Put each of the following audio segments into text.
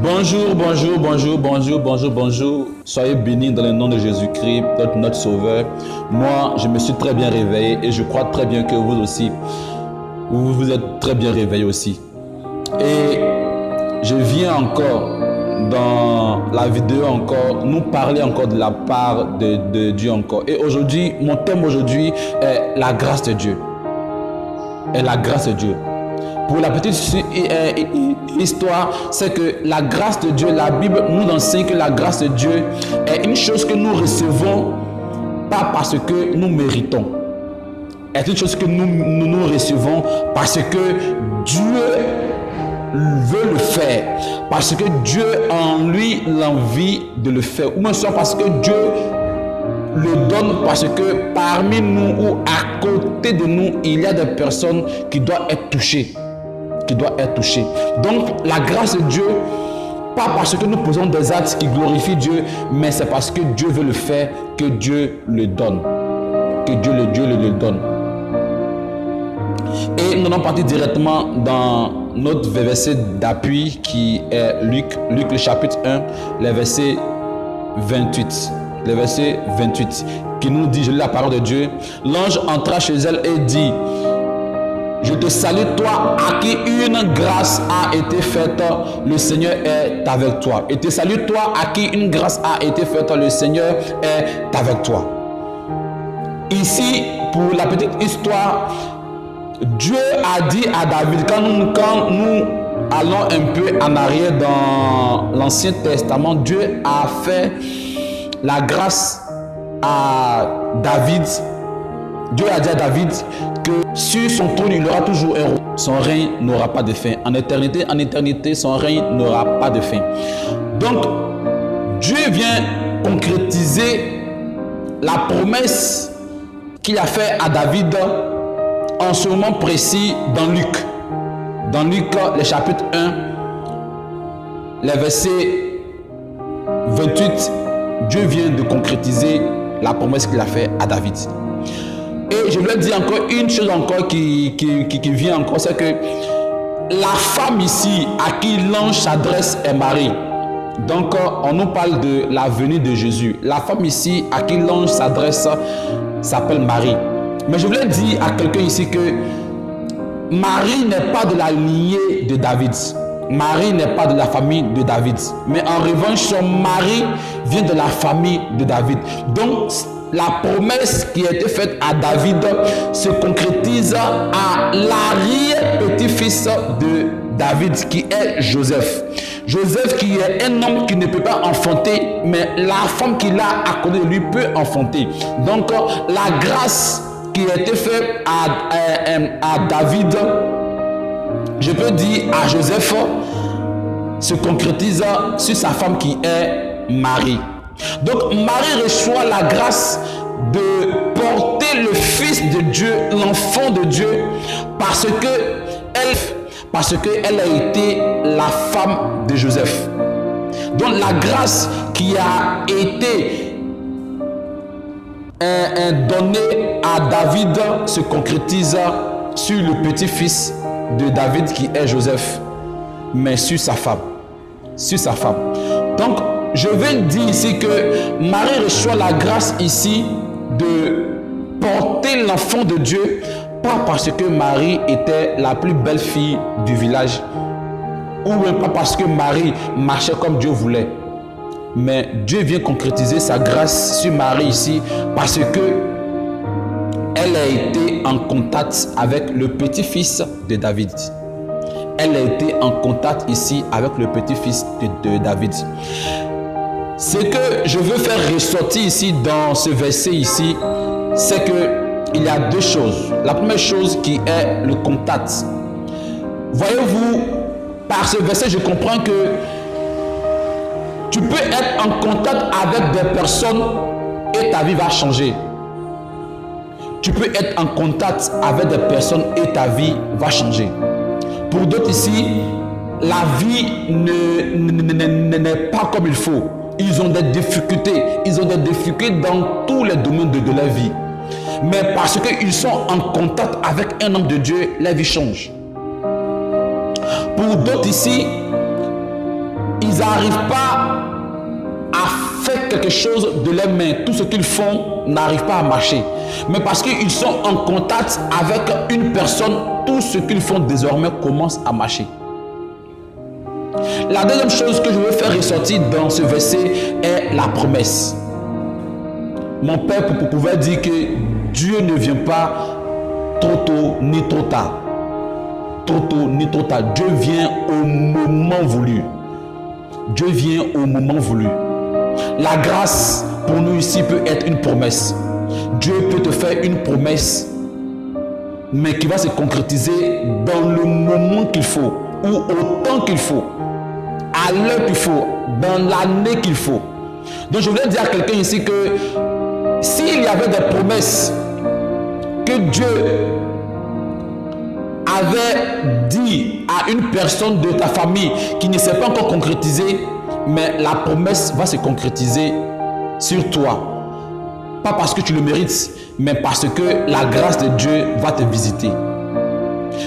Bonjour, bonjour, bonjour, bonjour, bonjour, bonjour. Soyez bénis dans le nom de Jésus-Christ, notre Sauveur. Moi, je me suis très bien réveillé et je crois très bien que vous aussi, vous êtes très bien réveillés aussi. Et je viens encore dans la vidéo encore nous parler encore de la part de Dieu encore. Et aujourd'hui, mon thème aujourd'hui est la grâce de Dieu. Et la grâce de Dieu. Pour la petite histoire, c'est que la grâce de Dieu, la Bible nous enseigne que la grâce de Dieu est une chose que nous recevons pas parce que nous méritons. C'est une chose que nous recevons parce que Dieu veut le faire. Parce que Dieu en lui l'envie de le faire. Ou même soit parce que Dieu le donne parce que parmi nous ou à côté de nous, il y a des personnes qui doivent être touchées. Donc la grâce de Dieu, pas parce que nous posons des actes qui glorifient Dieu, mais c'est parce que Dieu veut le faire que Dieu le donne. Que Dieu le donne. Et nous allons partir directement dans notre verset d'appui qui est Luc le chapitre 1, le verset 28. Le verset 28 qui nous dit, je lis la parole de Dieu. L'ange entra chez elle et dit: je te salue, toi à qui une grâce a été faite, le Seigneur est avec toi. Et te salue, toi à qui une grâce a été faite, le Seigneur est avec toi. Ici, pour la petite histoire, Dieu a dit à David, quand nous allons un peu en arrière dans l'Ancien Testament, Dieu a fait la grâce à David. Dieu a dit à David que sur son trône, il aura toujours un roi. Son règne n'aura pas de fin. En éternité, son règne n'aura pas de fin. Donc, Dieu vient concrétiser la promesse qu'il a faite à David en ce moment précis dans Luc. Dans Luc, le chapitre 1, le verset 28, Dieu vient de concrétiser la promesse qu'il a faite à David. Et je voulais dire encore une chose encore qui vient encore, c'est que la femme ici à qui l'ange s'adresse est Marie. Donc on nous parle de la venue de Jésus. La femme ici à qui l'ange s'adresse s'appelle Marie. Mais je voulais dire à quelqu'un ici que Marie n'est pas de la lignée de David. Marie n'est pas de la famille de David. Mais en revanche, son mari vient de la famille de David. Donc, la promesse qui a été faite à David se concrétise à l'arrière-petit-fils de David, qui est Joseph. Joseph qui est un homme qui ne peut pas enfanter, mais la femme qu'il a à côté de lui peut enfanter. Donc, la grâce qui a été faite à David, je peux dire à Joseph, se concrétise sur sa femme qui est Marie. Donc Marie reçoit la grâce de porter le Fils de Dieu, l'enfant de Dieu, parce qu'elle a été la femme de Joseph. Donc la grâce qui a été donnée à David se concrétise sur le petit-fils de David qui est Joseph, mais sur sa femme. Donc je vais dire ici que Marie reçoit la grâce ici de porter l'enfant de Dieu, pas parce que Marie était la plus belle fille du village, ou même pas parce que Marie marchait comme Dieu voulait, mais Dieu vient concrétiser sa grâce sur Marie ici parce que elle a été en contact avec le petit-fils de David. Elle a été en contact ici avec le petit-fils de David. Ce que je veux faire ressortir ici dans ce verset ici, c'est qu'il y a deux choses. La première chose qui est le contact. Voyez-vous, par ce verset, je comprends que tu peux être en contact avec des personnes et ta vie va changer. Tu peux être en contact avec des personnes et ta vie va changer. Pour d'autres ici, la vie n'est pas comme il faut. Ils ont des difficultés. Ils ont des difficultés dans tous les domaines de leur vie. Mais parce qu'ils sont en contact avec un homme de Dieu, la vie change. Pour d'autres ici, ils n'arrivent pas à faire quelque chose de leurs mains. Tout ce qu'ils font n'arrive pas à marcher. Mais parce qu'ils sont en contact avec une personne, tout ce qu'ils font désormais commence à marcher. La deuxième chose que je veux faire ressortir dans ce verset est la promesse. Mon père pouvait dire que Dieu ne vient pas trop tôt ni trop tard. Trop tôt ni trop tard. Dieu vient au moment voulu. Dieu vient au moment voulu. La grâce pour nous ici peut être une promesse. Dieu peut te faire une promesse, mais qui va se concrétiser dans le moment qu'il faut, ou au temps qu'il faut, à l'heure qu'il faut, dans l'année qu'il faut. Donc je voulais dire à quelqu'un ici que s'il y avait des promesses que Dieu avait dit à une personne de ta famille qui ne s'est pas encore concrétisée, mais la promesse va se concrétiser sur toi. Pas parce que tu le mérites, mais parce que la grâce de Dieu va te visiter.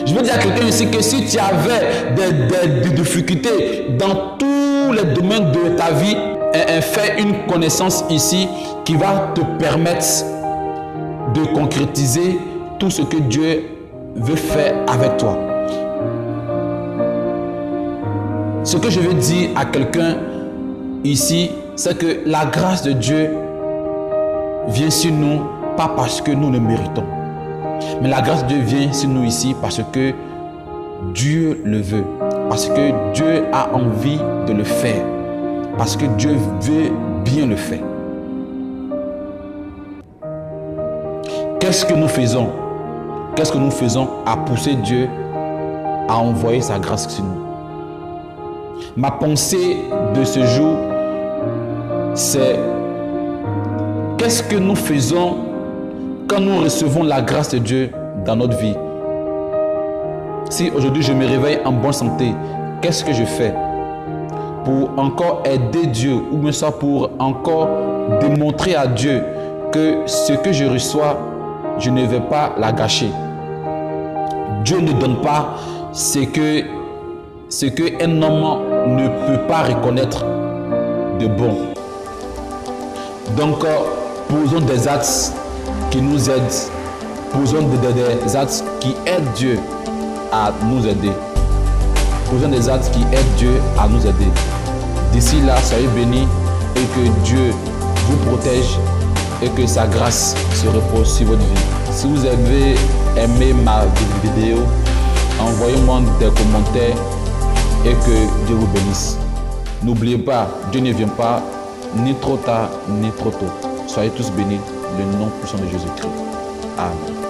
Je veux dire à quelqu'un ici que si tu avais des difficultés dans tous les domaines de ta vie, fais une connaissance ici qui va te permettre de concrétiser tout ce que Dieu veut faire avec toi. Ce que je veux dire à quelqu'un ici, c'est que la grâce de Dieu vient sur nous, pas parce que nous le méritons. Mais la grâce de Dieu vient sur nous ici parce que Dieu le veut. Parce que Dieu a envie de le faire. Parce que Dieu veut bien le faire. Qu'est-ce que nous faisons? Qu'est-ce que nous faisons à pousser Dieu à envoyer sa grâce sur nous? Ma pensée de ce jour, c'est qu'est-ce que nous faisons quand nous recevons la grâce de Dieu dans notre vie? Si aujourd'hui je me réveille en bonne santé, qu'est-ce que je fais pour encore aider Dieu, ou bien ça pour encore démontrer à Dieu que ce que je reçois, je ne vais pas la gâcher? Dieu ne donne pas ce que un homme ne peut pas reconnaître de bon. Donc, posons des actes qui nous aident. Posons des actes qui aident Dieu à nous aider. Posons des actes qui aident Dieu à nous aider. D'ici là, soyez bénis et que Dieu vous protège et que sa grâce se repose sur votre vie. Si vous avez aimé ma vidéo, envoyez-moi des commentaires et que Dieu vous bénisse. N'oubliez pas, Dieu ne vient pas ni trop tard ni trop tôt. Soyez tous bénis, le nom puissant de Jésus-Christ. Amen.